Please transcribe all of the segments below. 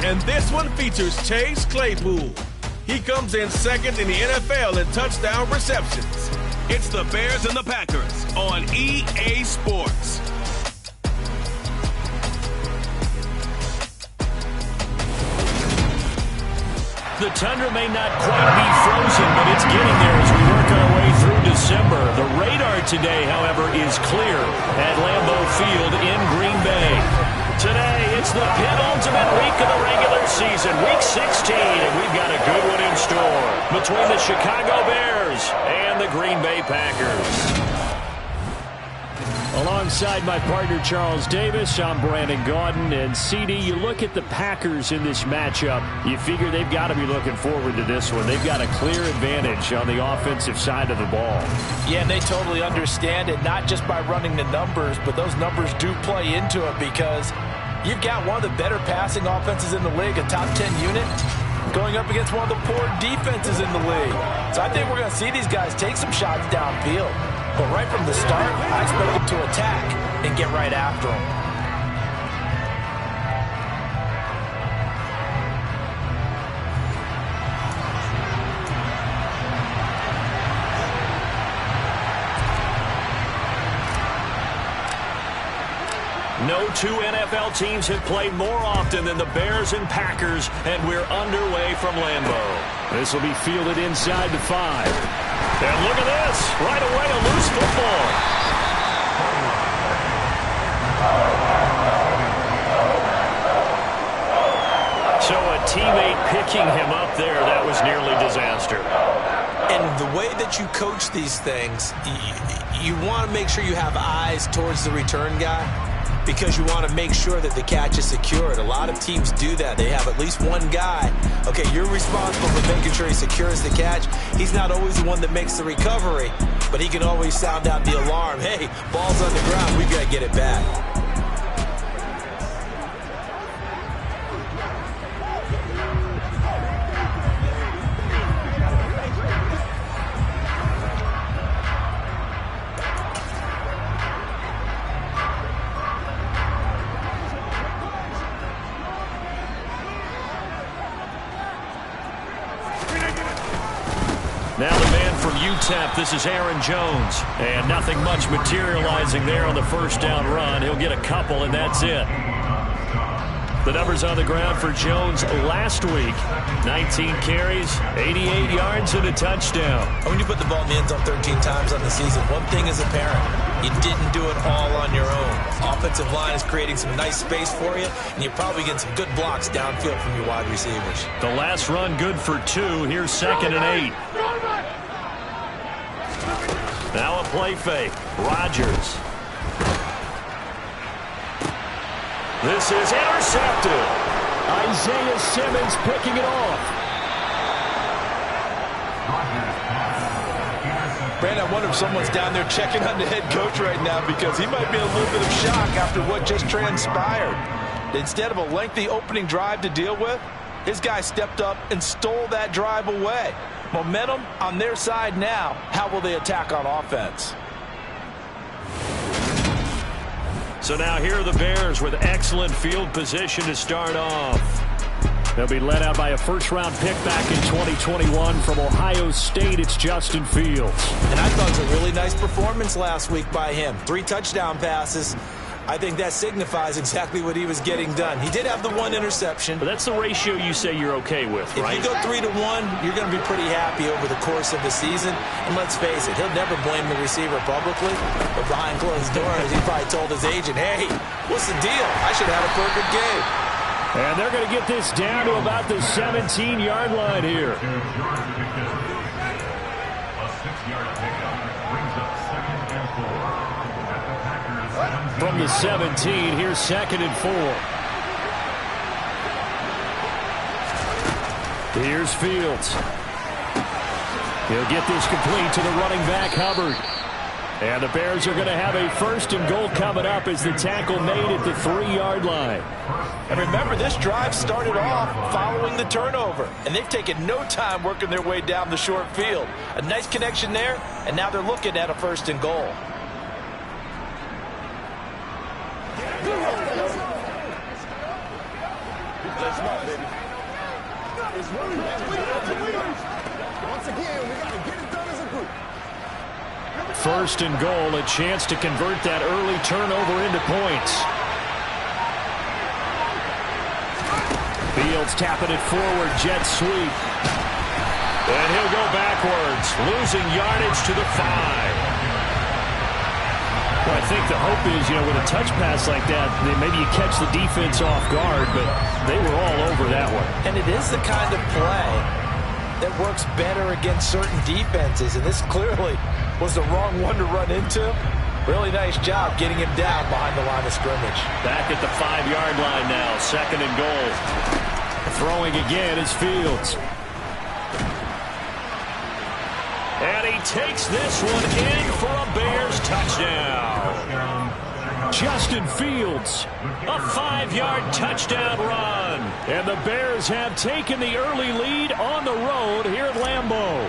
And this one features Chase Claypool. He comes in second in the NFL in touchdown receptions. It's the Bears and the Packers on EA Sports. The tundra may not quite be frozen, but it's getting there as we work our way through December. The radar today, however, is clear at Lambeau Field in Green Bay. Today, it's the penultimate week of the regular season, week 16, and we've got a good one in store between the Chicago Bears and the Green Bay Packers. Alongside my partner, Charles Davis, I'm Brandon Gaudin. And CD, you look at the Packers in this matchup, you figure they've got to be looking forward to this one. They've got a clear advantage on the offensive side of the ball. Yeah, and they totally understand it, not just by running the numbers, but those numbers do play into it because you've got one of the better passing offenses in the league, a top 10 unit, going up against one of the poor defenses in the league. So I think we're going to see these guys take some shots downfield. But right from the start, I expect them to attack and get right after them. No two NFL teams have played more often than the Bears and Packers, and we're underway from Lambeau. This will be fielded inside the 5. And look at this. Right away, a loose football. So a teammate picking him up there, that was nearly disaster. And the way that you coach these things, you want to make sure you have eyes towards the return guy, because you want to make sure that the catch is secured. A lot of teams do that. They have at least one guy. Okay, you're responsible for making sure he secures the catch. He's not always the one that makes the recovery, but he can always sound out the alarm. Hey, ball's on the ground. We've got to get it back. Now the man from UTEP, this is Aaron Jones. And nothing much materializing there on the first down run. He'll get a couple, and that's it. The numbers on the ground for Jones last week. 19 carries, 88 yards, and a touchdown. When you put the ball in the end zone 13 times on the season, one thing is apparent. You didn't do it all on your own. Offensive line is creating some nice space for you, and you're probably getting some good blocks downfield from your wide receivers. The last run good for 2. Here's 2nd and 8. Now a play fake. Rodgers. This is intercepted. Isaiah Simmons picking it off. Brandon, I wonder if someone's down there checking on the head coach right now, because he might be in a little bit of shock after what just transpired. Instead of a lengthy opening drive to deal with, his guy stepped up and stole that drive away. Momentum on their side now. How will they attack on offense? So now here are the Bears with excellent field position to start off. They'll be led out by a first-round pick back in 2021 from Ohio State. It's Justin Fields. And I thought it was a really nice performance last week by him. 3 touchdown passes. I think that signifies exactly what he was getting done. He did have the 1 interception. But that's the ratio you say you're okay with, right? If you go 3-1, you're going to be pretty happy over the course of the season. And let's face it, he'll never blame the receiver publicly. But behind closed doors, he probably told his agent, hey, what's the deal? I should have had a perfect game. And they're going to get this down to about the 17-yard line here. From the 17, here's 2nd and 4. Here's Fields. He'll get this complete to the running back, Hubbard. And the Bears are going to have a 1st and goal coming up as the tackle made at the 3-yard line. And remember, this drive started off following the turnover. And they've taken no time working their way down the short field. A nice connection there, and now they're looking at a 1st and goal. Play smart, baby. Once again, we got to get it done as a group. First and goal, a chance to convert that early turnover into points. Fields tapping it forward, jet sweep. And he'll go backwards, losing yardage to the 5. Well, I think the hope is, with a touch pass like that, maybe you catch the defense off guard, but they were all over that one. And it is the kind of play that works better against certain defenses, and this clearly was the wrong one to run into. Really nice job getting him down behind the line of scrimmage. Back at the 5-yard line now, second and goal. Throwing again is Fields. And he takes this one in for a Bears touchdown. Justin Fields, a 5-yard touchdown run. And the Bears have taken the early lead on the road here at Lambeau.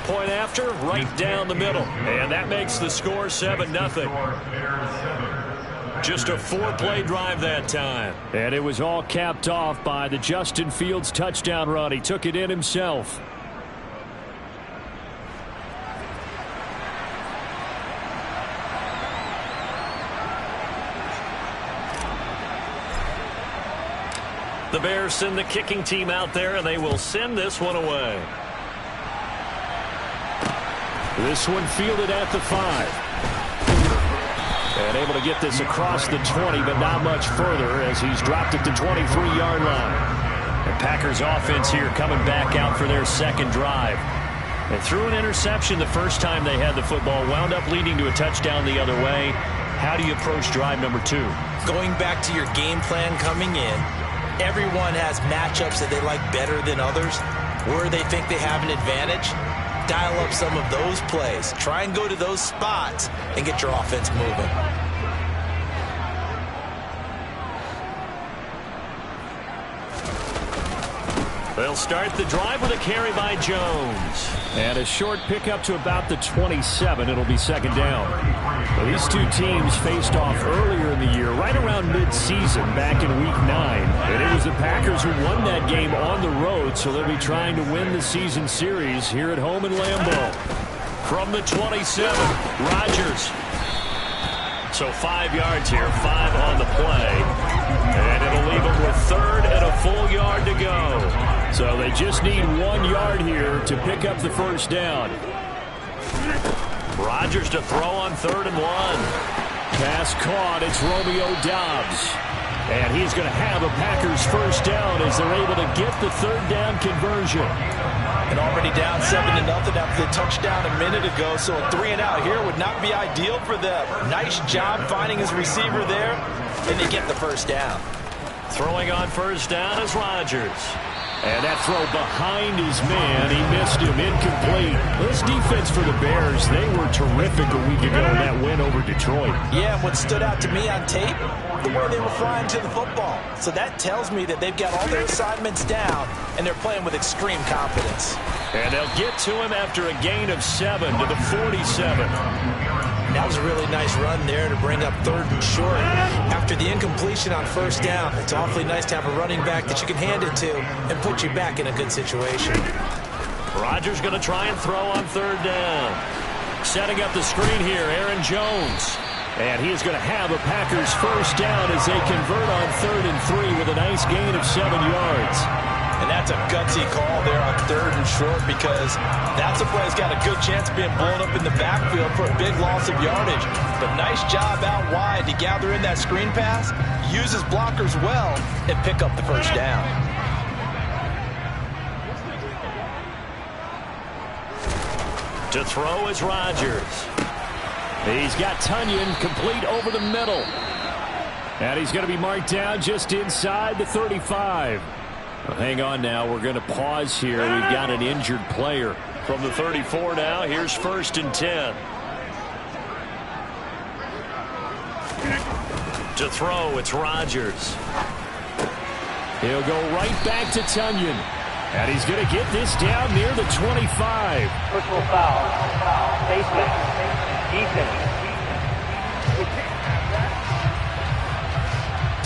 Point after, right down the middle. And that makes the score 7-0. Just a 4-play drive that time. And it was all capped off by the Justin Fields touchdown run. He took it in himself. The Bears send the kicking team out there, and they will send this one away. This one fielded at the 5. And able to get this across the 20, but not much further as he's dropped it to 23-yard line. The Packers offense here coming back out for their second drive. They threw an interception the first time they had the football, wound up leading to a touchdown the other way. How do you approach drive number 2? Going back to your game plan coming in, everyone has matchups that they like better than others. Where they think they have an advantage, dial up some of those plays. Try and go to those spots and get your offense moving. They'll start the drive with a carry by Jones. And a short pickup to about the 27. It'll be second down. Well, these two teams faced off earlier in the year, right around mid-season, back in Week 9. And it was the Packers who won that game on the road, so they'll be trying to win the season series here at home in Lambeau. From the 27, Rodgers. So 5 yards here, 5 on the play. And it'll leave them with third and a full yard to go. So they just need 1 yard here to pick up the first down. Rodgers to throw on 3rd and 1. Pass caught. It's Romeo Doubs. And he's going to have a Packers first down as they're able to get the 3rd down conversion. And already down 7-0 after the touchdown a minute ago, so a 3-and-out here would not be ideal for them. Nice job finding his receiver there, and they get the first down. Throwing on first down is Rodgers. And that throw behind his man, he missed him, incomplete. This defense for the Bears, they were terrific a week ago in that win over Detroit. Yeah, and what stood out to me on tape, the way they were flying to the football. So that tells me that they've got all their assignments down, and they're playing with extreme confidence. And they'll get to him after a gain of 7 to the 47. That was a really nice run there to bring up 3rd and short. After the incompletion on first down, it's awfully nice to have a running back that you can hand it to and put you back in a good situation. Rodgers going to try and throw on 3rd down. Setting up the screen here, Aaron Jones. And he is going to have a Packers first down as they convert on 3rd and 3 with a nice gain of 7 yards. And that's a gutsy call there on 3rd and short because that's a play that's got a good chance of being blown up in the backfield for a big loss of yardage. But nice job out wide to gather in that screen pass, use his blockers well, and pick up the first down. To throw is Rodgers. He's got Tonyan complete over the middle. And he's going to be marked down just inside the 35. Well, hang on now. We're going to pause here. We've got an injured player. From the 34 now, here's 1st and 10. To throw, it's Rodgers. He'll go right back to Tonyan. And he's going to get this down near the 25. Personal foul. Defense.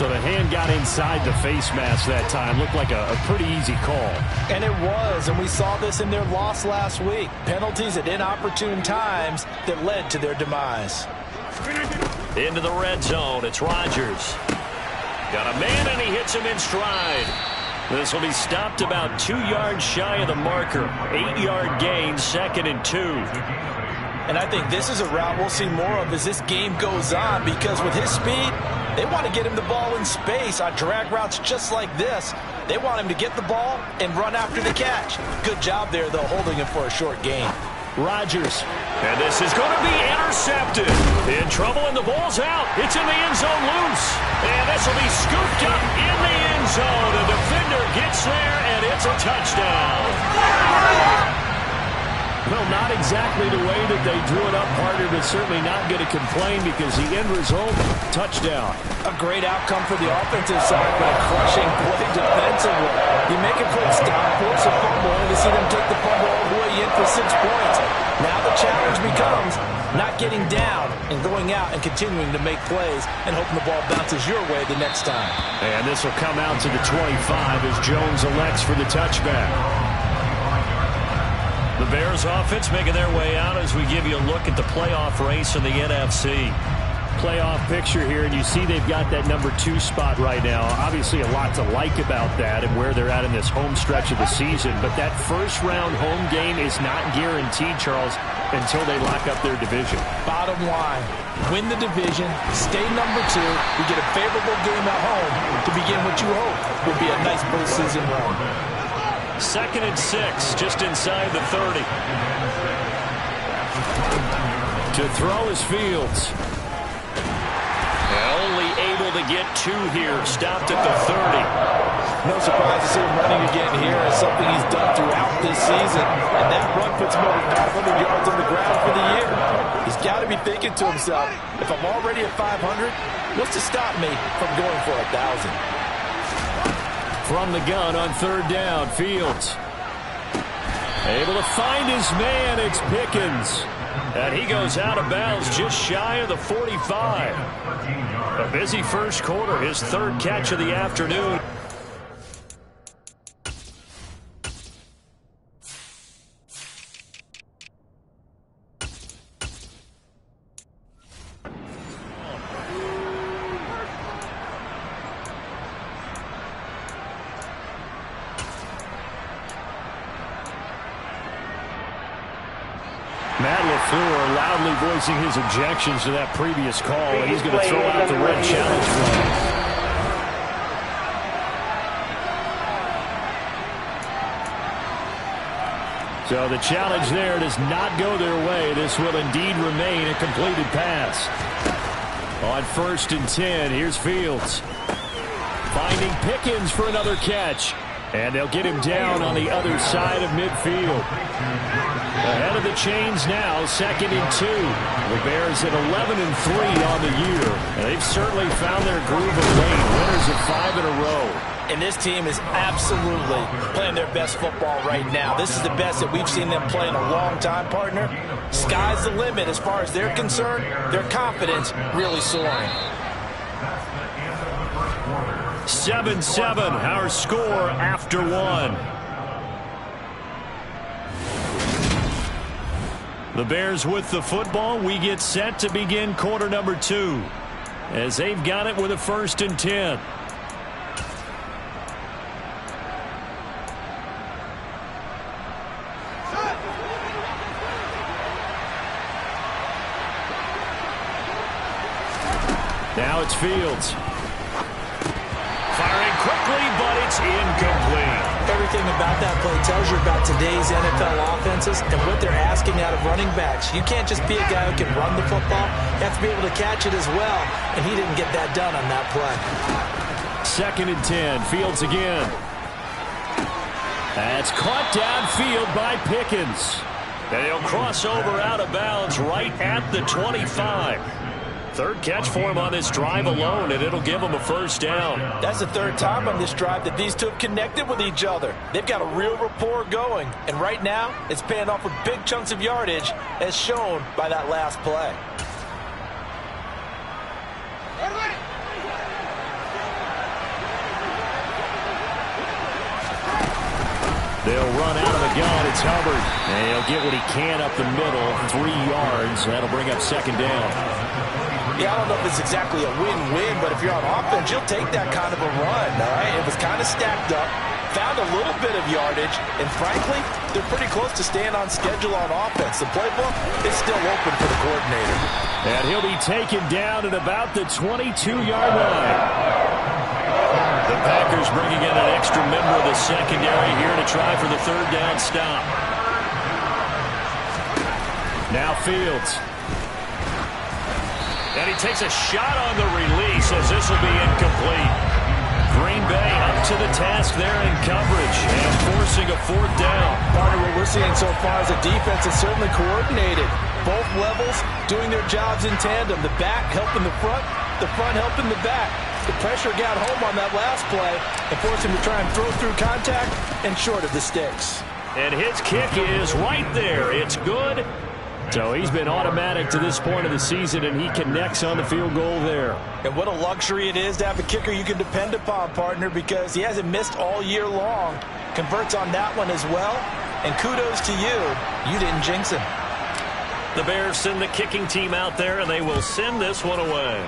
So the hand got inside the face mask that time. Looked like a pretty easy call. And it was, and we saw this in their loss last week. Penalties at inopportune times that led to their demise. Into the red zone, it's Rodgers. Got a man, and he hits him in stride. This will be stopped about 2 yards shy of the marker. 8-yard gain, 2nd and 2. And I think this is a route we'll see more of as this game goes on, because with his speed, they want to get him the ball in space on drag routes just like this. They want him to get the ball and run after the catch. Good job there, though, holding him for a short gain. Rodgers. And this is going to be intercepted. In trouble, and the ball's out. It's in the end zone loose. And this will be scooped up in the end zone. The defender gets there, and it's a touchdown. Well, not exactly the way that they drew it up, Harder, but certainly not going to complain because the end result, touchdown. A great outcome for the offensive side, but a crushing play defensively. You make a quick stop, force a fumble, and to see them take the fumble all the way in for 6 points. Now the challenge becomes not getting down and going out and continuing to make plays and hoping the ball bounces your way the next time. And this will come out to the 25 as Jones elects for the touchback. The Bears offense making their way out as we give you a look at the playoff race in the NFC. Playoff picture here, and you see they've got that number 2 spot right now. Obviously a lot to like about that and where they're at in this home stretch of the season, but that first round home game is not guaranteed, Charles, until they lock up their division. Bottom line, win the division, stay number 2, you get a favorable game at home to begin what you hope will be a nice postseason run. 2nd and 6, just inside the 30. To throw is Fields. Only able to get 2 here, stopped at the 30. No surprise to see him running again here. It's something he's done throughout this season. And that run puts him over 500 yards on the ground for the year. He's got to be thinking to himself, if I'm already at 500, what's to stop me from going for 1,000? From the gun on 3rd down, Fields. Able to find his man, it's Pickens. And he goes out of bounds just shy of the 45. A busy first quarter, his 3rd catch of the afternoon. Matt LaFleur loudly voicing his objections to that previous call, and he's going to throw out the red challenge flag. So the challenge there does not go their way. This will indeed remain a completed pass. On 1st and 10, here's Fields. Finding Pickens for another catch. And they'll get him down on the other side of midfield. Ahead of the chains now, 2nd and 2. The Bears at 11-3 on the year. And they've certainly found their groove of late. Winners of 5 in a row. And this team is absolutely playing their best football right now. This is the best that we've seen them play in a long time, partner. Sky's the limit as far as they're concerned. Their confidence really soaring. 7-7, our score after 1. The Bears with the football. We get set to begin quarter number 2 as they've got it with a 1st and 10. Now it's Fields. Firing quickly, but it's incomplete. Everything about that play tells you about today's NFL offenses and what they're asking out of running backs. You can't just be a guy who can run the football. You have to be able to catch it as well, and he didn't get that done on that play. 2nd and 10, Fields again. That's caught downfield by Pickens. And he'll cross over out of bounds right at the 25. 3rd catch for him on this drive alone, and it'll give him a 1st down. That's the 3rd time on this drive that these two have connected with each other. They've got a real rapport going, and right now it's paying off with big chunks of yardage as shown by that last play. They'll run out of the gun. It's Hubbard. And he'll get what he can up the middle. 3 yards. That'll bring up second down. Yeah, I don't know if it's exactly a win-win, but if you're on offense, you'll take that kind of a run, all right? It was kind of stacked up, found a little bit of yardage, and frankly, they're pretty close to staying on schedule on offense. The playbook is still open for the coordinator. And he'll be taken down at about the 22-yard line. The Packers bringing in an extra member of the secondary here to try for the third down stop. Now Fields. And he takes a shot on the release as this will be incomplete. Green Bay up to the task there in coverage and forcing a fourth down. Part of what we're seeing so far is the defense is certainly coordinated. Both levels doing their jobs in tandem. The back helping the front helping the back. The pressure got home on that last play and forced him to try and throw through contact and short of the sticks. And his kick is right there. It's good. So he's been automatic to this point of the season, and he connects on the field goal there. And what a luxury it is to have a kicker you can depend upon, partner, because he hasn't missed all year long. Converts on that one as well. And kudos to you. You didn't jinx him. The Bears send the kicking team out there, and they will send this one away.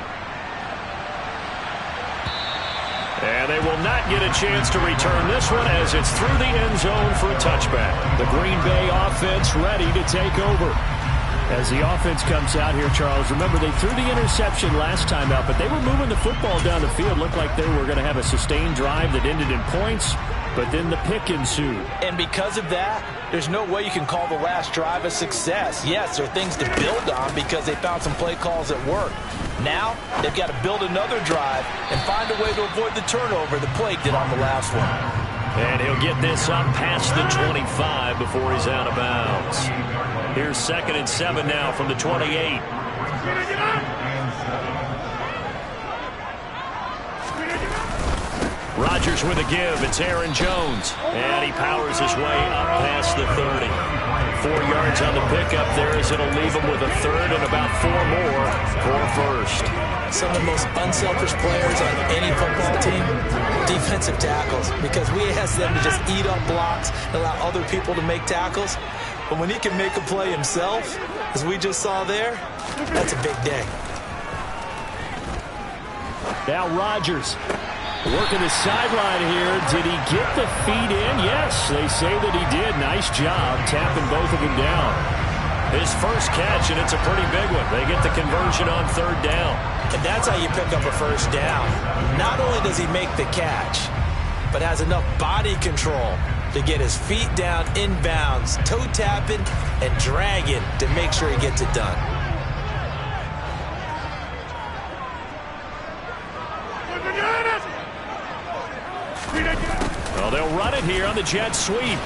And they will not get a chance to return this one as it's through the end zone for a touchback. The Green Bay offense ready to take over. As the offense comes out here, Charles, remember they threw the interception last time out, but they were moving the football down the field. Looked like they were going to have a sustained drive that ended in points, but then the pick ensued. And because of that, there's no way you can call the last drive a success. Yes, there are things to build on because they found some play calls that work. Now, they've got to build another drive and find a way to avoid the turnover the plague did on the last one. And he'll get this up past the 25 before he's out of bounds. Here's 2nd and 7 now from the 28. Rodgers with a give. It's Aaron Jones. And he powers his way up past the 30. 4 yards on the pickup there as it'll leave him with a third and about 4 more for first. Some of the most unselfish players on any football team, defensive tackles, because we ask them to just eat up blocks and allow other people to make tackles. But when he can make a play himself, as we just saw there, that's a big day. Now Rodgers working the sideline here. Did he get the feet in? Yes, they say that he did. Nice job tapping both of them down. His first catch, and it's a pretty big one. They get the conversion on third down. And that's how you pick up a first down. Not only does he make the catch, but has enough body control to get his feet down inbounds, toe tapping and dragging to make sure he gets it done. Well, they'll run it here on the jet sweep.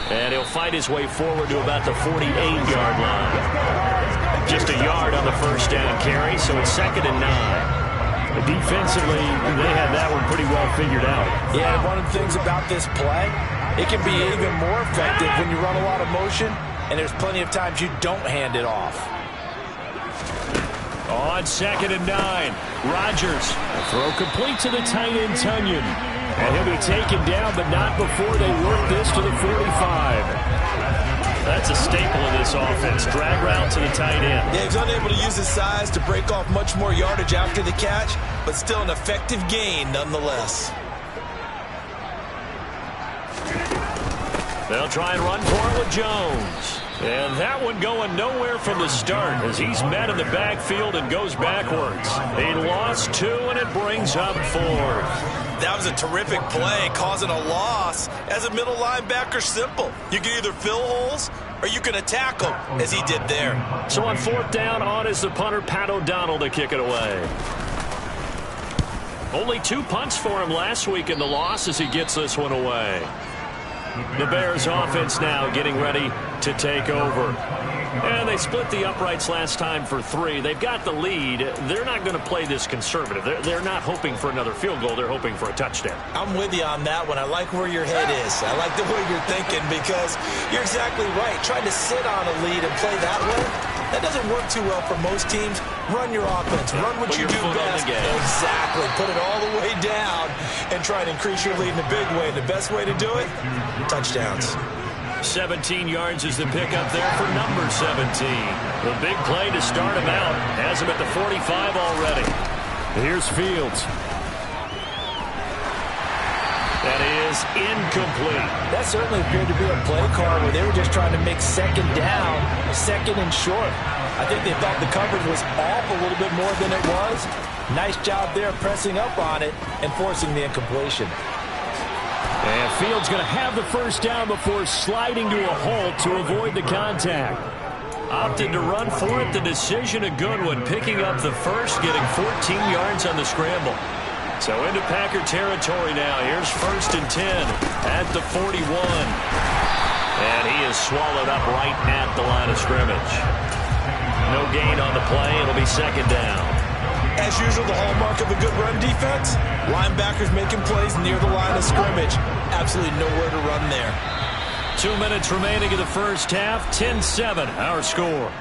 And he'll fight his way forward to about the 48-yard line. Just a yard on the first down carry, so it's 2nd and 9. Defensively, they had that one pretty well figured out. Yeah, one of the things about this play, it can be even more effective when you run a lot of motion, and there's plenty of times you don't hand it off. On 2nd and 9, Rodgers. Throw complete to the tight end, Tunyon. And he'll be taken down, but not before they work this to the 45. That's a staple of this offense. Drag route to the tight end. Yeah, he's unable to use his size to break off much more yardage after the catch, but still an effective gain nonetheless. They'll try and run for it with Jones. And that one going nowhere from the start as he's met in the backfield and goes backwards. He lost 2, and it brings up 4. That was a terrific play, causing a loss. As a middle linebacker, simple. You can either fill holes or you can attack them, as he did there. So on 4th down, on is the punter, Pat O'Donnell, to kick it away. Only 2 punts for him last week in the loss as he gets this one away. The Bears offense now getting ready to take over. And they split the uprights last time for 3. They've got the lead. They're not going to play this conservative. They're not hoping for another field goal. They're hoping for a touchdown. I'm with you on that one. I like where your head is. I like the way you're thinking because you're exactly right. Trying to sit on a lead and play that way, That doesn't work too well for most teams. Run your offense. Run what you do best. Exactly. Put it all the way down and try and increase your lead in a big way. And the best way to do it, touchdowns. 17 yards is the pickup there for number 17. The big play to start him out. Has him at the 45 already. Here's Fields. That is incomplete. That certainly appeared to be a play call where they were just trying to make second down, second and short. I think they thought the coverage was off a little bit more than it was. Nice job there pressing up on it and forcing the incompletion. And Fields going to have the first down before sliding to a halt to avoid the contact. Opted to run for it. The decision a good one. Picking up the first, getting 14 yards on the scramble. So into Packer territory now. Here's 1st and 10 at the 41. And he is swallowed up right at the line of scrimmage. No gain on the play. It'll be second down. As usual, the hallmark of a good run defense, linebackers making plays near the line of scrimmage. Absolutely nowhere to run there. 2 minutes remaining in the first half. 10-7, our score.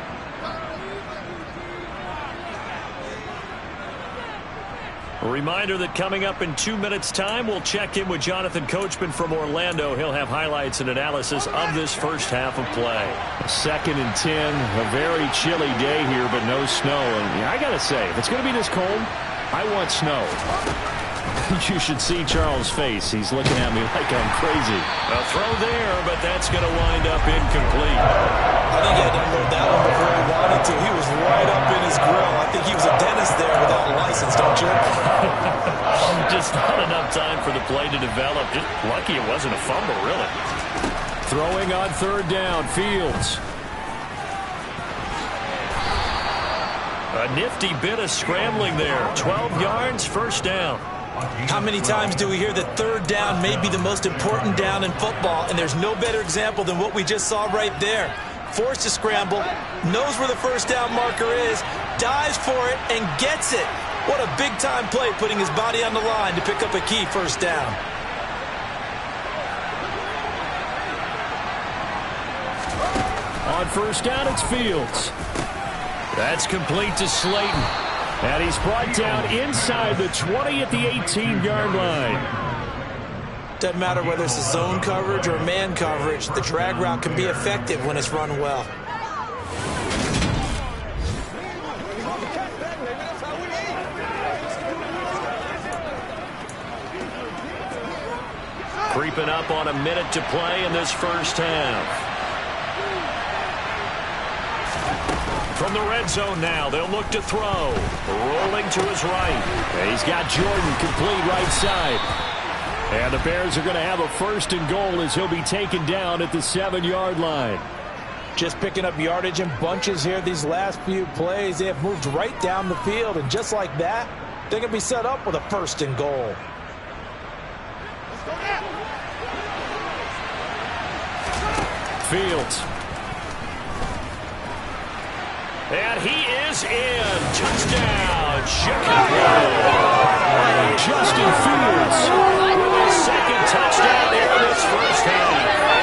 A reminder that coming up in 2 minutes' time, we'll check in with Jonathan Coachman from Orlando. He'll have highlights and analysis of this first half of play. 2nd and 10, a very chilly day here, but no snow. And I got to say, if it's going to be this cold, I want snow. You should see Charles' face. He's looking at me like I'm crazy. A throw there, but that's going to wind up incomplete. I think he had to unload that one before he wanted to. He was right up in his grill. I think he was a dentist there without a license, don't you? Just not enough time for the play to develop. Just lucky it wasn't a fumble, really. Throwing on 3rd down, Fields. A nifty bit of scrambling there. 12 yards, 1st down. How many times do we hear that 3rd down may be the most important down in football, and there's no better example than what we just saw right there. Forced to scramble, knows where the 1st down marker is, dives for it, and gets it. What a big-time play, putting his body on the line to pick up a key 1st down. On 1st down, it's Fields. That's complete to Slayton. And he's brought down inside the 20 at the 18-yard line. Doesn't matter whether it's a zone coverage or man coverage, the drag route can be effective when it's run well. Creeping up on a minute to play in this first half. From the red zone now, they'll look to throw. Rolling to his right. He's got Jordan complete right side. And the Bears are going to have a 1st and goal as he'll be taken down at the 7-yard line. Just picking up yardage in bunches here these last few plays. They have moved right down the field, and just like that, they're going to be set up with a 1st and goal. Fields. And he is in. Touchdown, Chicago. Justin Fields with his 2nd touchdown in this first half.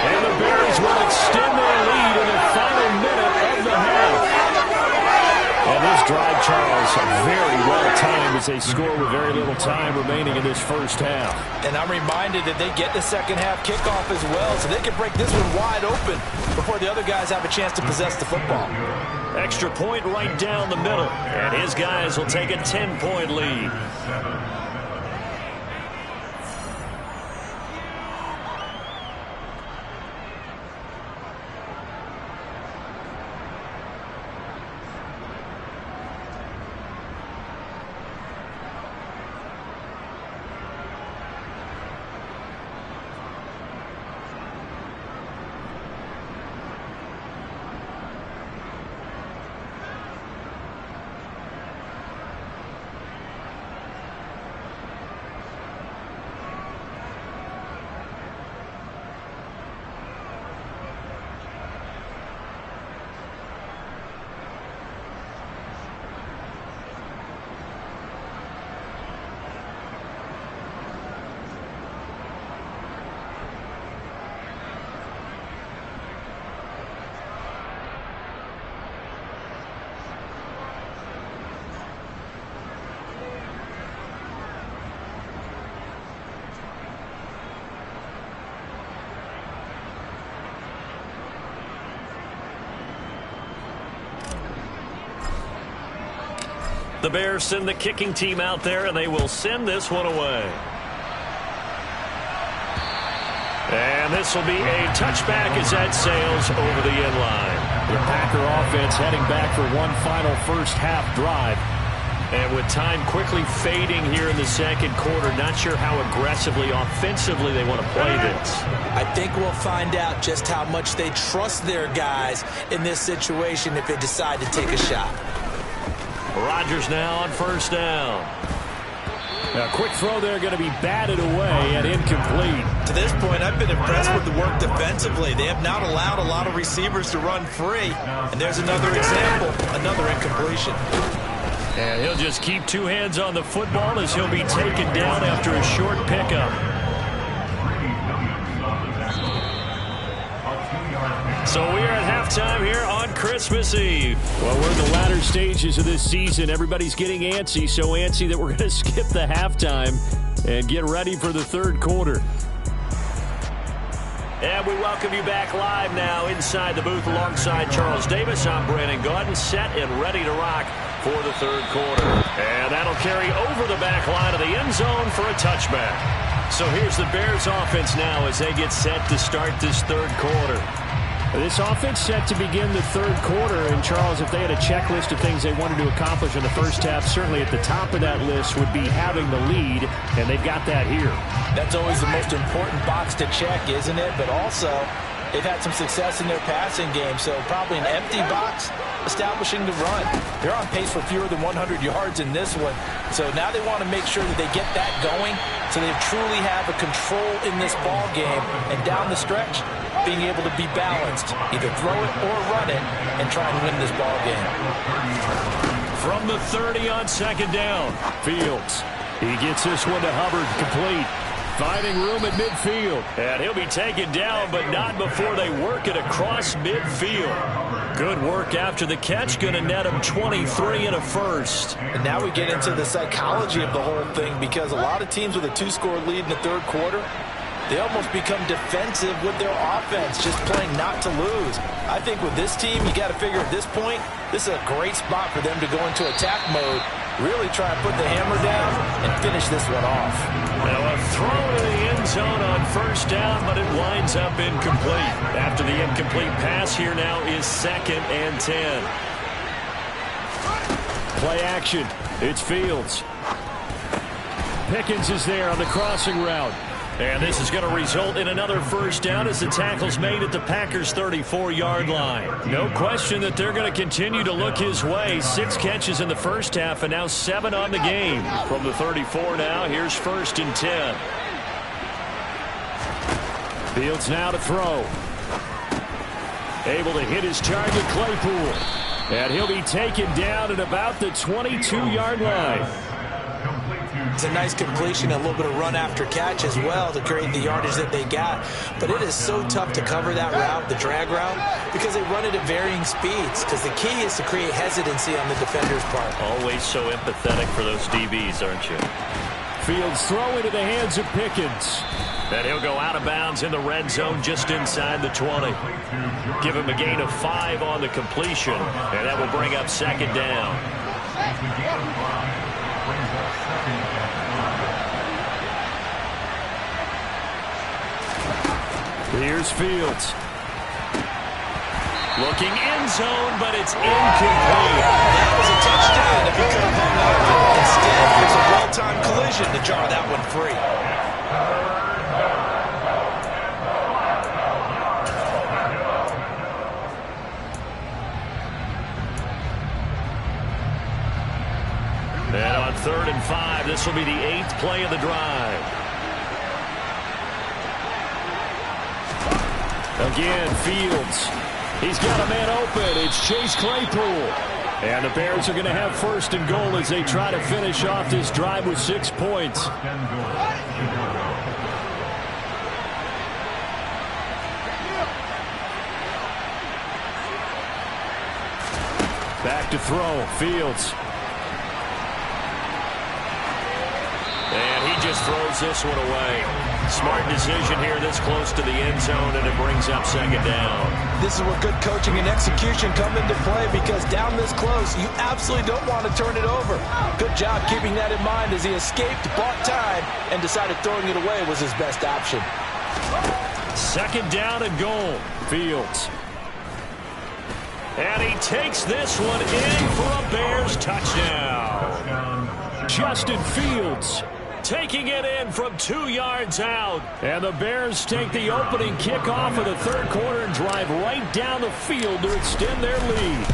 And the Bears will extend their lead in the final minute of the half. And this drive, Charles, very well timed as they score with very little time remaining in this first half. And I'm reminded that they get the second half kickoff as well, so they can break this one wide open before the other guys have a chance to possess the football. Extra point right down the middle. And his guys will take a 10-point lead. The Bears send the kicking team out there, and they will send this one away. And this will be a touchback as that sails over the end line. The Packer offense heading back for one final first half drive. And with time quickly fading here in the second quarter, not sure how aggressively, offensively they want to play this. I think we'll find out just how much they trust their guys in this situation if they decide to take a shot. Rodgers now on first down. A quick throw there going to be batted away and incomplete. To this point, I've been impressed with the work defensively. They have not allowed a lot of receivers to run free. And there's another example, another incompletion. And he'll just keep two hands on the football as he'll be taken down after a short pickup. So we are at halftime here on Christmas Eve. Well, we're in the latter stages of this season. Everybody's getting antsy, so antsy that we're going to skip the halftime and get ready for the third quarter. And we welcome you back live now inside the booth alongside Charles Davis. I'm Brandon Gaudin, set and ready to rock for the third quarter. And that'll carry over the back line of the end zone for a touchback. So here's the Bears offense now as they get set to start this third quarter. This offense set to begin the third quarter, and Charles, if they had a checklist of things they wanted to accomplish in the first half, certainly at the top of that list would be having the lead, and they've got that here. That's always the most important box to check, isn't it? But also, they've had some success in their passing game, so probably an empty box establishing the run. They're on pace for fewer than 100 yards in this one, so now they want to make sure that they get that going so they truly have a control in this ball game, and down the stretch, being able to be balanced, either throw it or run it, and try and win this ball game. From the 30 on second down, Fields. He gets this one to Hubbard, complete. Finding room at midfield. And he'll be taken down, but not before they work it across midfield. Good work after the catch, going to net him 23 and a first. And now we get into the psychology of the whole thing, because a lot of teams with a two-score lead in the third quarter, they almost become defensive with their offense, just playing not to lose. I think with this team, you got to figure at this point, this is a great spot for them to go into attack mode, really try and put the hammer down and finish this one off. Now a throw to the end zone on first down, but it winds up incomplete. After the incomplete pass, here now is 2nd and 10. Play action. It's Fields. Pickens is there on the crossing route. And this is going to result in another first down as the tackle's made at the Packers' 34-yard line. No question that they're going to continue to look his way. 6 catches in the first half and now 7 on the game. From the 34 now, here's 1st and 10. Fields now to throw. Able to hit his target, Claypool. And he'll be taken down at about the 22-yard line. It's a nice completion, a little bit of run after catch as well to create the yardage that they got. But it is so tough to cover that route, the drag route, because they run it at varying speeds. Because the key is to create hesitancy on the defender's part. Always so empathetic for those DBs, aren't you? Fields throw into the hands of Pickens. And he'll go out of bounds in the red zone just inside the 20. Give him a gain of 5 on the completion, and that will bring up 2nd down. Here's Fields. Looking end zone, but it's incomplete. That was a touchdown if he could have hung on to it. Instead, there's a well-timed collision to jar that one free. And on 3rd and 5, this will be the 8th play of the drive. Again, Fields. He's got a man open. It's Chase Claypool. And the Bears are going to have 1st and goal as they try to finish off this drive with 6 points. Back to throw. Fields. And he just throws this one away. Smart decision here this close to the end zone, and it brings up second down. This is where good coaching and execution come into play, because down this close, you absolutely don't want to turn it over. Good job keeping that in mind as he escaped, bought time, and decided throwing it away was his best option. Second down and goal. Fields. And he takes this one in for a Bears touchdown. Justin Fields taking it in from 2 yards out. And the Bears take the opening kickoff of the third quarter and drive right down the field to extend their lead.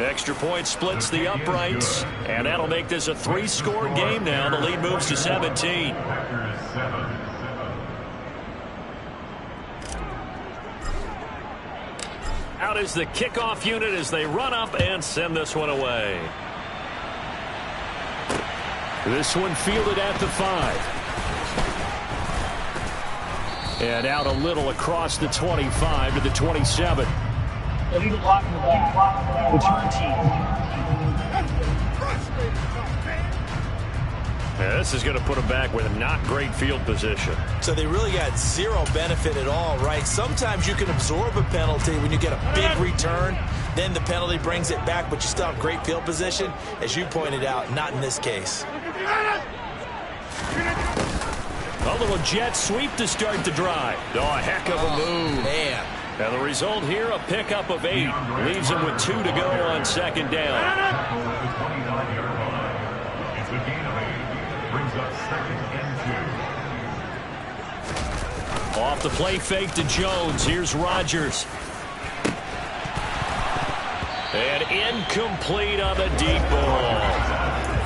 Extra point splits the uprights, and that'll make this a 3-score game now. The lead moves to 17. Out is the kickoff unit as they run up and send this one away. This one fielded at the 5. And out a little across the 25 to the 27. Illegal block in the back. Return team. Yeah, this is going to put them back with not great field position. So they really got zero benefit at all, right? Sometimes you can absorb a penalty when you get a big return. Then the penalty brings it back, but you still have great field position. As you pointed out, not in this case. A little jet sweep to start the drive. Oh, a heck of a move. Man. And the result here, a pickup of 8. Leaves them with 2 to go on second down. Off the play fake to Jones. Here's Rodgers. And incomplete on the deep ball.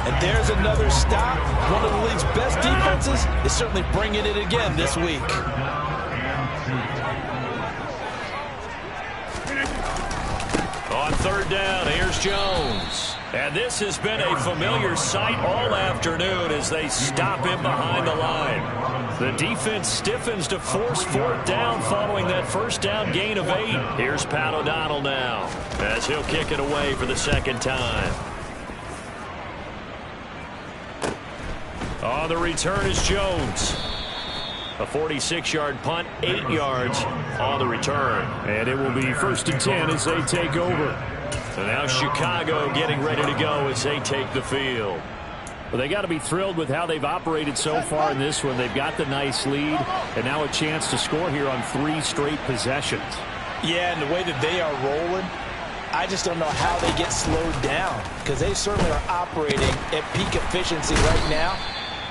And there's another stop. One of the league's best defenses is certainly bringing it again this week. On third down, here's Jones. And this has been a familiar sight all afternoon as they stop him behind the line. The defense stiffens to force fourth down following that first down gain of 8. Here's Pat O'Donnell now as he'll kick it away for the second time. On the return is Jones. A 46-yard punt, 8 yards on the return. And it will be 1st and 10 as they take over. And now Chicago getting ready to go as they take the field. Well, they got to be thrilled with how they've operated so far in this one. They've got the nice lead, and now a chance to score here on 3 straight possessions. Yeah, and the way that they are rolling, I just don't know how they get slowed down, because they certainly are operating at peak efficiency right now.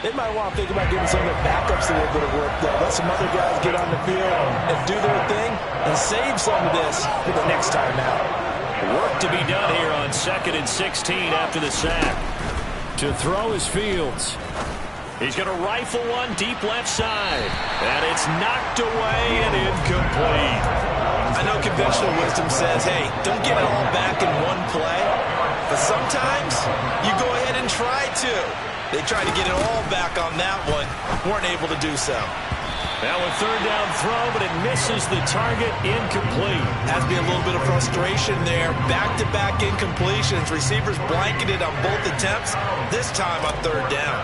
They might want to think about giving some of their backups a little bit of work, though. Let some other guys get on the field and do their thing and save some of this for the next time out. Work to be done here on 2nd and 16 after the sack. To throw is Fields. He's going to rifle one deep left side. And it's knocked away and incomplete. I know conventional wisdom says, hey, don't get it all back in one play. But sometimes you go ahead and try to. They tried to get it all back on that one. Weren't able to do so. Now a third down throw, but it misses the target. Incomplete. Has to be a little bit of frustration there. Back-to-back incompletions. Receivers blanketed on both attempts. This time on third down.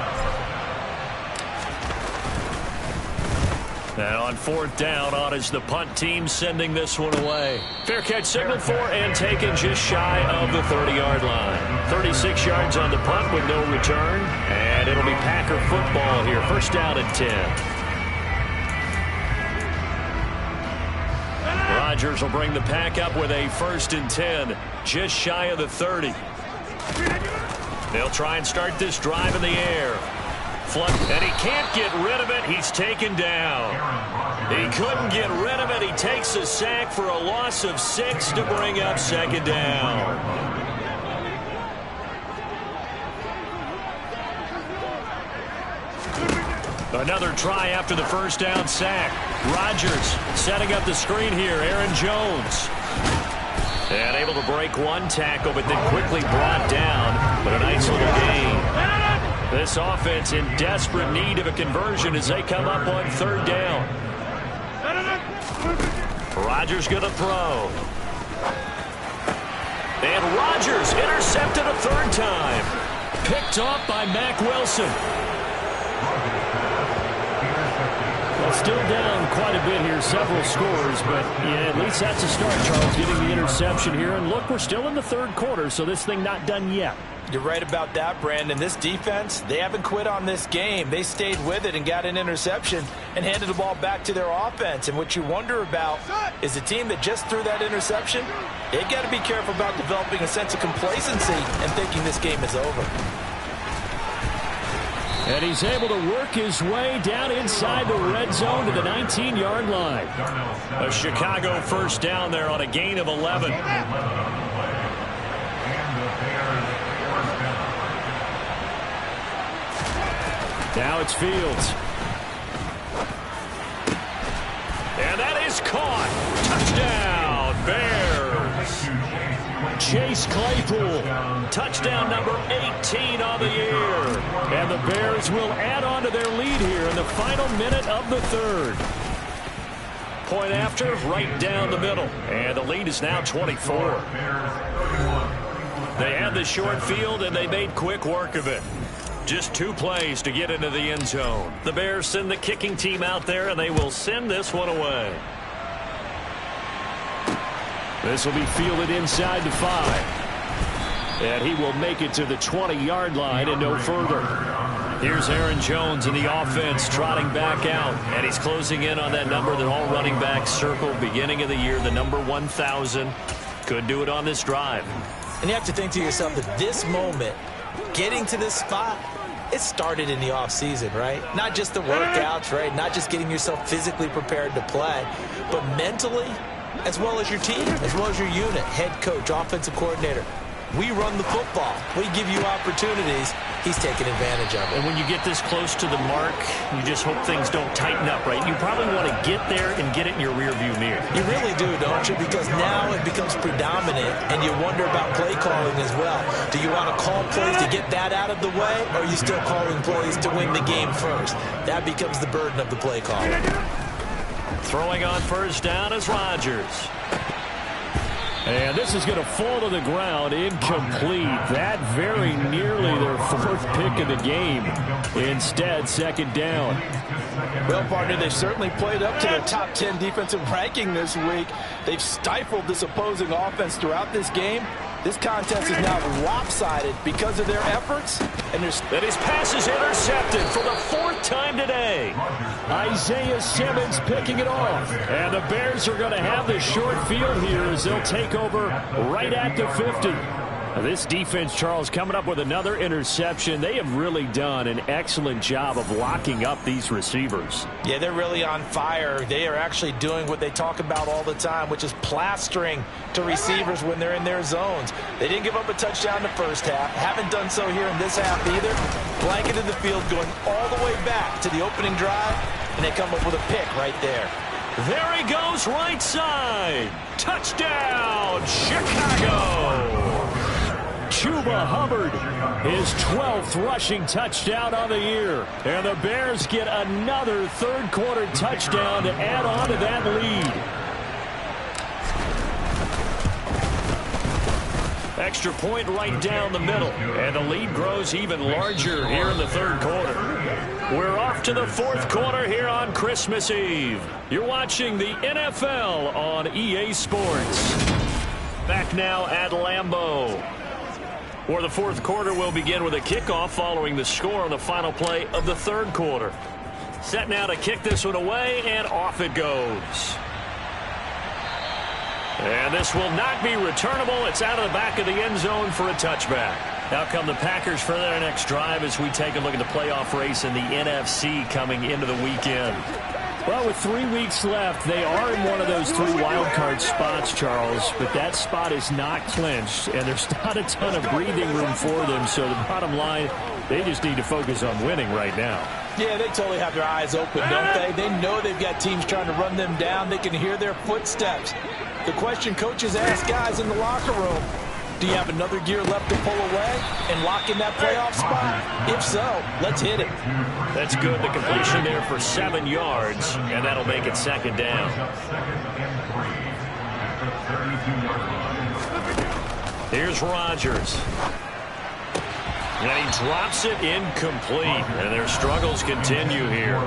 Now on 4th down, on is the punt team sending this one away. Fair catch signaled for and taken just shy of the 30-yard line. 36 yards on the punt with no return. And it'll be Packer football here. 1st down and 10. Rodgers will bring the pack up with a 1st and 10. Just shy of the 30. They'll try and start this drive in the air. And he can't get rid of it. He's taken down. He couldn't get rid of it. He takes a sack for a loss of 6 to bring up 2nd down. Another try after the 1st down sack. Rodgers setting up the screen here. Aaron Jones. And able to break one tackle, but then quickly brought down. But a nice little gain. This offense in desperate need of a conversion as they come up on 3rd down. Rodgers going to throw. And Rodgers intercepted a 3rd time. picked off by Mack Wilson. Well, still down quite a bit here, several scores, but yeah, at least that's a start, Charles, getting the interception here. And look, we're still in the third quarter, so this thing not done yet. You're right about that, Brandon. This defense, they haven't quit on this game. They stayed with it and got an interception and handed the ball back to their offense. And what you wonder about is the team that just threw that interception, they got to be careful about developing a sense of complacency and thinking this game is over. And he's able to work his way down inside the red zone to the 19-yard line. A Chicago first down there on a gain of 11. Now it's Fields. And that is caught. Touchdown, Bears. Chase Claypool. Touchdown number 18 on the year. And the Bears will add on to their lead here in the final minute of the third. Point after, right down the middle. And the lead is now 24. They had the short field, and they made quick work of it. Just 2 plays to get into the end zone. The Bears send the kicking team out there, and they will send this one away. This will be fielded inside the 5. And he will make it to the 20-yard line and no further. Here's Aaron Jones in the offense trotting back out. And he's closing in on that number that all running backs circled beginning of the year, the number 1,000. Could do it on this drive. And you have to think to yourself that this moment, getting to this spot, it started in the offseason, right? Not just the workouts, right? Not just getting yourself physically prepared to play, but mentally, as well as your team, as well as your unit, head coach, offensive coordinator. We run the football. We give you opportunities. He's taking advantage of it. And when you get this close to the mark, you just hope things don't tighten up, right? You probably want to get there and get it in your rearview mirror. You really do, don't you? Because now it becomes predominant, and you wonder about play calling as well. Do you want to call plays to get that out of the way, or are you still calling plays to win the game first? That becomes the burden of the play calling. Throwing on first down is Rodgers. And this is going to fall to the ground, incomplete. That very nearly their 4th pick of the game. Instead, second down. Well, partner, they've certainly played up to their top 10 defensive ranking this week. They've stifled this opposing offense throughout this game. This contest is now lopsided because of their efforts. And that his pass is intercepted for the 4th time today. Isaiah Simmons picking it off. And the Bears are going to have the short field here as they'll take over right at the 50. This defense, Charles, coming up with another interception. They have really done an excellent job of locking up these receivers. Yeah, they're really on fire. They are actually doing what they talk about all the time, which is plastering to receivers when they're in their zones. They didn't give up a touchdown in the first half. Haven't done so here in this half either. Blanketed the field going all the way back to the opening drive, and they come up with a pick right there. There he goes right side. Touchdown, Chicago. Chuba Hubbard, his 12th rushing touchdown on the year. And the Bears get another third-quarter touchdown to add on to that lead. Extra point right down the middle. And the lead grows even larger here in the third quarter. We're off to the 4th quarter here on Christmas Eve. You're watching the NFL on EA Sports. Back now at Lambeau, where the 4th quarter will begin with a kickoff following the score on the final play of the 3rd quarter. Set now to kick this one away, and off it goes. And this will not be returnable. It's out of the back of the end zone for a touchback. Now come the Packers for their next drive as we take a look at the playoff race in the NFC coming into the weekend. Well, with 3 weeks left, they are in one of those 3 wildcard spots, Charles, but that spot is not clinched, and there's not a ton of breathing room for them, so the bottom line, they just need to focus on winning right now. Yeah, they totally have their eyes open, don't they? They know they've got teams trying to run them down. They can hear their footsteps. The question coaches ask guys in the locker room, do you have another gear left to pull away and lock in that playoff spot? If so, let's hit it. That's good. The completion there for 7 yards, and that'll make it second down. Here's Rodgers. And he drops it incomplete. And their struggles continue here.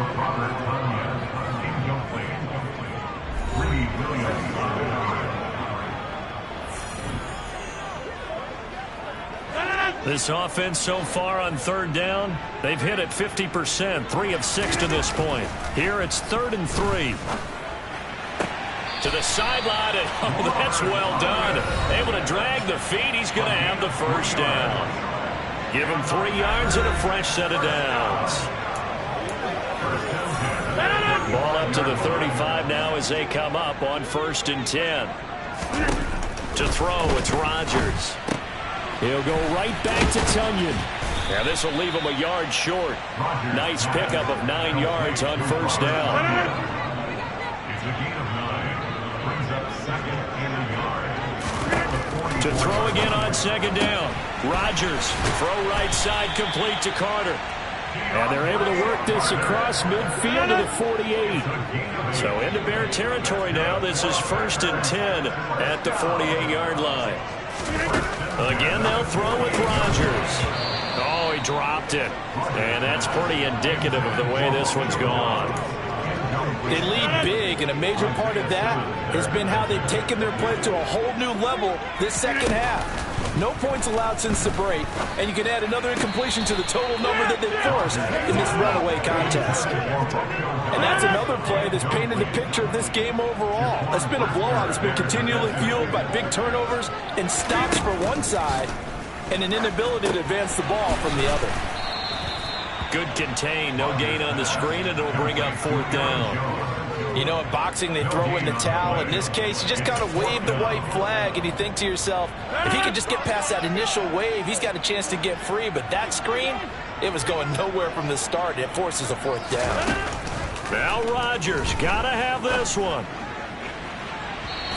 This offense so far on third down, they've hit it 50%, 3 of 6 to this point. Here it's 3rd and 3. To the sideline, and oh, that's well done. Able to drag the feet. He's going to have the first down. Give him 3 yards and a fresh set of downs. Ball up to the 35 now as they come up on 1st and 10. To throw, it's Rodgers. He'll go right back to Tonyan. Now this will leave him a yard short. Nice pickup of 9 yards on 1st down. To throw again on 2nd down. Rodgers, throw right side, complete to Carter. And they're able to work this across midfield to the 48. So into Bear territory now. This is 1st and 10 at the 48-yard line. Again, they'll throw with Rodgers. Oh, he dropped it. And that's pretty indicative of the way this one's gone. They lead big, and a major part of that has been how they've taken their play to a whole new level this second half. No points allowed since the break, and you can add another incompletion to the total number that they forced in this runaway contest. And that's another play that's painted the picture of this game overall. It's been a blowout. It's been continually fueled by big turnovers and stops for one side and an inability to advance the ball from the other. Good contain, no gain on the screen, and it'll bring up 4th down. You know, in boxing, they throw in the towel. In this case, you just kind of wave the white flag, and you think to yourself, if he could just get past that initial wave, he's got a chance to get free. But that screen, it was going nowhere from the start. It forces a 4th down. Now Rodgers, got to have this one.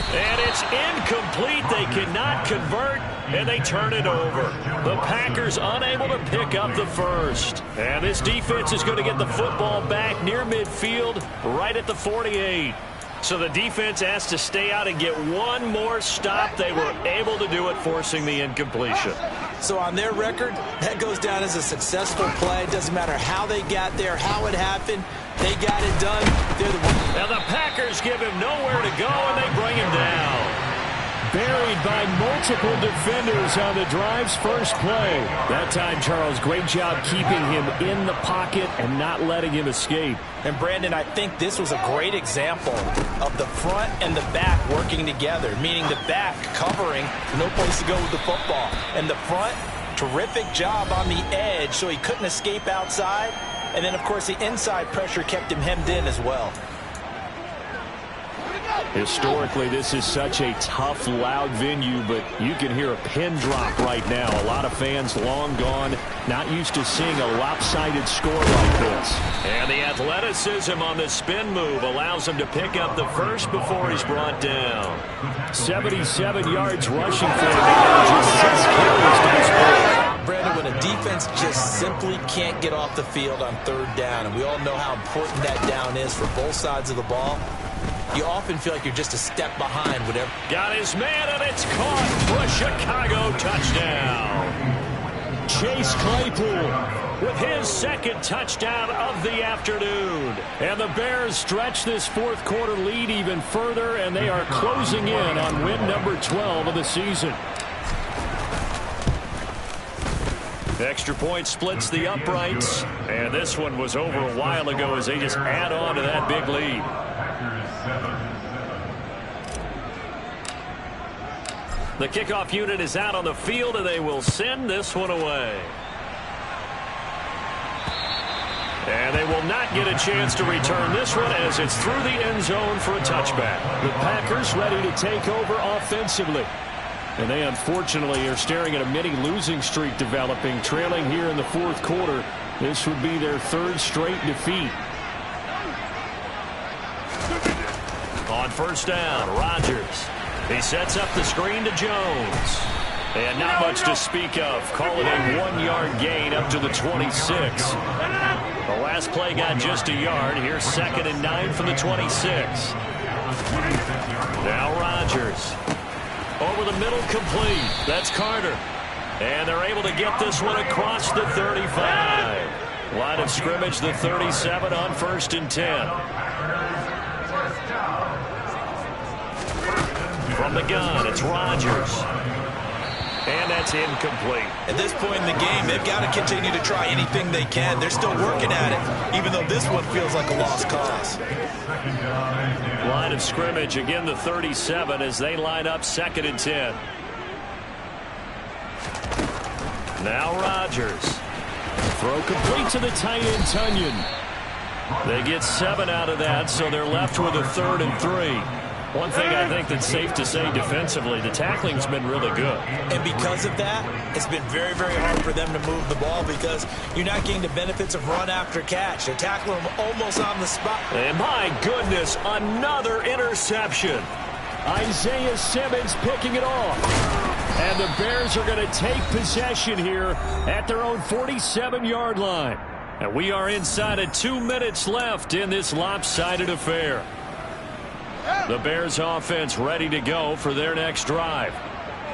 And it's incomplete. They cannot convert, and they turn it over. The Packers unable to pick up the first. And this defense is going to get the football back near midfield, right at the 48. So the defense has to stay out and get one more stop. They were able to do it, forcing the incompletion. So on their record, that goes down as a successful play. It doesn't matter how they got there, how it happened. They got it done. They're the ones. Now the Packers give him nowhere to go, and they bring him down. Buried by multiple defenders on the drive's first play. That time, Charles, great job keeping him in the pocket and not letting him escape. And, Brandon, I think this was a great example of the front and the back working together, meaning the back covering, no place to go with the football. And the front, terrific job on the edge so he couldn't escape outside. And then, of course, the inside pressure kept him hemmed in as well. Historically, this is such a tough, loud venue, but you can hear a pin drop right now. A lot of fans long gone, not used to seeing a lopsided score like this. And the athleticism on the spin move allows him to pick up the first before he's brought down. 77 yards rushing for him. Just 6 carries to this point. Brandon, when a defense just simply can't get off the field on 3rd down, and we all know how important that down is for both sides of the ball, you often feel like you're just a step behind whatever. Got his man, and it's caught for a Chicago touchdown. Chase Claypool with his 2nd touchdown of the afternoon. And the Bears stretch this 4th quarter lead even further, and they are closing in on win number 12 of the season. Extra point splits the uprights, and this one was over a while ago as they just add on to that big lead. The kickoff unit is out on the field, and they will send this one away. And they will not get a chance to return this one as it's through the end zone for a touchback. The Packers ready to take over offensively. And they unfortunately are staring at a mini losing streak developing, trailing here in the 4th quarter. This would be their 3rd straight defeat. On 1st down, Rodgers. He sets up the screen to Jones. And not much to speak of. Call it a 1-yard gain up to the 26. The last play got just a yard. Here's 2nd and 9 from the 26. Now Rodgers. Over the middle, complete. That's Carter. And they're able to get this one across the 35. Line of scrimmage, the 37 on 1st and 10. From the gun, it's Rodgers. And that's incomplete. At this point in the game, they've got to continue to try anything they can. They're still working at it, even though this one feels like a lost cause. Line of scrimmage, again the 37 as they line up 2nd and 10. Now Rodgers. Throw complete to the tight end, Tonyan. They get 7 out of that, so they're left with a 3rd and 3. One thing I think that's safe to say defensively, the tackling's been really good. And because of that, it's been very, very hard for them to move the ball because you're not getting the benefits of run after catch. They're tackling them almost on the spot. And my goodness, another interception. Isaiah Simmons picking it off. And the Bears are going to take possession here at their own 47-yard line. And we are inside of 2 minutes left in this lopsided affair. The Bears offense ready to go for their next drive.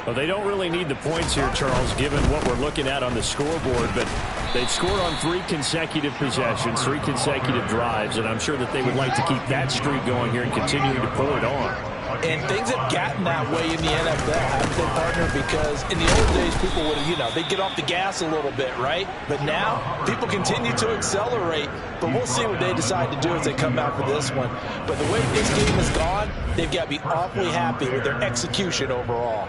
Well, they don't really need the points here, Charles, given what we're looking at on the scoreboard, but they've scored on 3 consecutive possessions, 3 consecutive drives, and I'm sure that they would like to keep that streak going here and continuing to pull it on. And things have gotten that way in the NFL, haven't they, partner? Because in the old days, people would, they'd get off the gas a little bit, right? But now, people continue to accelerate. But we'll see what they decide to do as they come out for this one. But the way this game has gone, they've got to be awfully happy with their execution overall.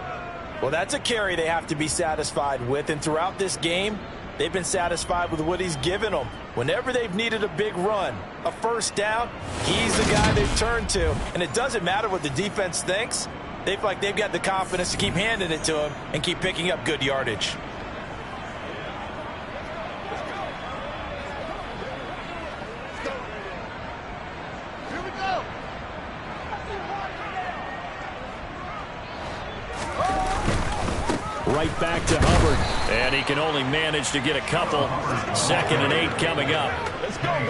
Well, that's a carry they have to be satisfied with. And throughout this game, they've been satisfied with what he's given them. Whenever they've needed a big run, a first down, he's the guy they've turned to. And it doesn't matter what the defense thinks. They feel like they've got the confidence to keep handing it to him and keep picking up good yardage. Right back to Hubbard. And he can only manage to get a couple. 2nd and 8 coming up.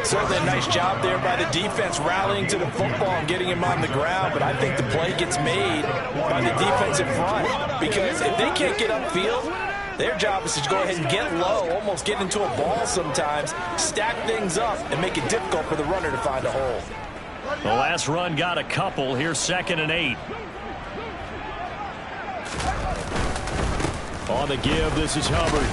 Certainly a nice job there by the defense rallying to the football and getting him on the ground. But I think the play gets made by the defense in front. Because if they can't get upfield, their job is to go ahead and get low, almost get into a ball sometimes, stack things up, and make it difficult for the runner to find a hole. The last run got a couple. Here's 2nd and 8. On the give, this is Hubbard.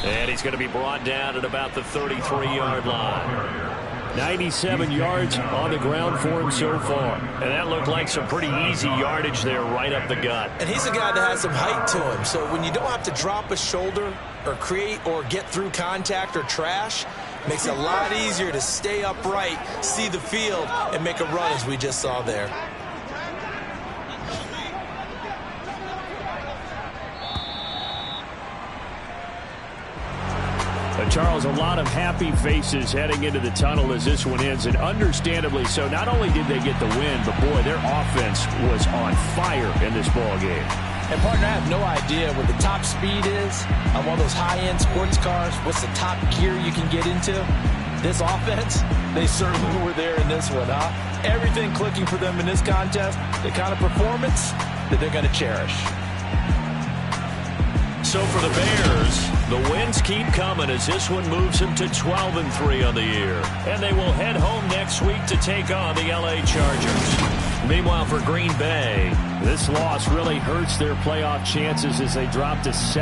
And he's going to be brought down at about the 33-yard line. 97 yards on the ground for him so far. And that looked like some pretty easy yardage there right up the gut. And he's a guy that has some height to him. So when you don't have to drop a shoulder or create or get through contact or trash, makes it a lot easier to stay upright, see the field, and make a run as we just saw there. Charles, a lot of happy faces heading into the tunnel as this one ends, and understandably so. Not only did they get the win, but boy, their offense was on fire in this ball game. And partner, I have no idea what the top speed is on one of those high-end sports cars. What's the top gear you can get into? This offense, they certainly were there in this one, huh? Everything clicking for them in this contest, the kind of performance that they're going to cherish. So for the Bears, the wins keep coming as this one moves them to 12-3 on the year. And they will head home next week to take on the LA Chargers. Meanwhile, for Green Bay, this loss really hurts their playoff chances as they drop to 7.